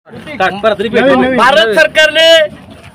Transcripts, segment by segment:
भारत सरकारने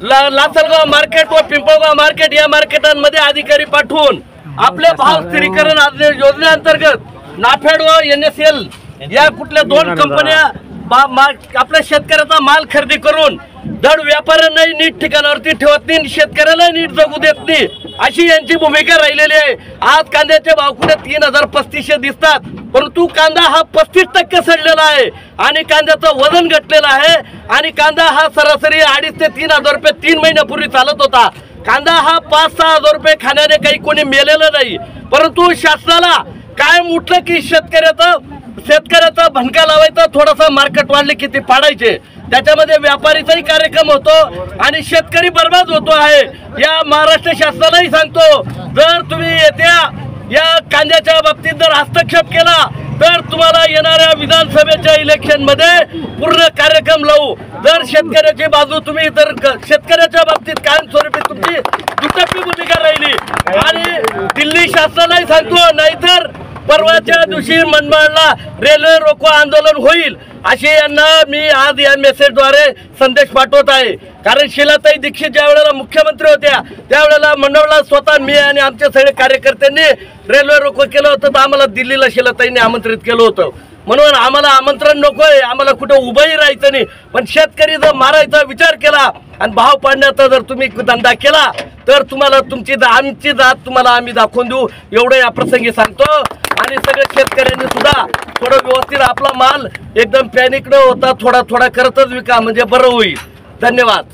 लासलगाव मार्केट व पिंपळगाव मार्केट या मार्केटांमध्ये अधिकारी पाठवून आपल्या भाव स्थिरीकरण योजनेअंतर्गत नाफेड व NSL या कुठल्या दोन कंपन्या आपल्या शेतकऱ्याचा माल खरेदी करून दर व्यापाऱ्यांनाही नीट ठिकाणावरती ठेवत नाही, शेतकऱ्याला नीट जगू देत नाही, अशी यांची भूमिका राहिलेली आहे। आज कांद्याचे भाव कुठे 3035 दिसतात, परंतु कांदा हा 35% सडलेला आहे आणि कांद्याचं वजन घटलेलं आहे आणि कांदा हा सरासरी 2,500 ते 3,000 रुपये 3 महिन्यापूर्वी चालत होता। कांदा हा 5-6 हजार रुपये खाण्याने काही कोणी मेलेलं नाही, परंतु शासनाला कायम उठलं की शेतकऱ्याचा भणका लावायचा, थोडासा मार्केट वाढले की ते पाडायचे, त्याच्यामध्ये व्यापारीचाही कार्यक्रम होतो आणि शेतकरी बर्बाद होतो आहे। या महाराष्ट्र शासनालाही सांगतो, जर तुम्ही या कांद्याच्या बाबतीत जर हस्तक्षेप केला तर तुम्हाला येणाऱ्या विधानसभेच्या इलेक्शन मध्ये पूर्ण कार्यक्रम लावू। जर शेतकऱ्याची बाजू तुम्ही तर शेतकऱ्याच्या बाबतीत कायमस्वरूपी तुमची दुटप्पी भूमिका राहिली आणि दिल्ली शासनालाही सांगतो, नाहीतर परवाच्या दिवशी मनमाडला रेल्वे रोको आंदोलन होईल, अशी यांना मी आज या मेसेजद्वारे संदेश पाठवत आहे। कारण शीलाताई दीक्षित ज्या वेळेला मुख्यमंत्री होत्या त्यावेळेला मंडळला स्वतः मी आणि आमचे सगळे कार्यकर्त्यांनी रेल्वे रोको केलं होतं, तर आम्हाला दिल्लीला शीलाताईंनी आमंत्रित केलं होतं। म्हणून आम्हाला आमंत्रण नकोय, आम्हाला कुठे उभंही राहायचं नाही, पण शेतकरी जर मारायचा विचार केला आणि भाव पाडण्याचा जर तुम्ही धंदा केला तर तुम्हाला आमची जात तुम्हाला आम्ही दाखवून देऊ, एवढं या प्रसंगी सांगतो। आणि सगळे शेतकऱ्यांनी सुद्धा थोडं व्यवस्थित आपला माल एकदम पॅनिक न होता थोडा करतच विका, म्हणजे बरं होईल। धन्यवाद।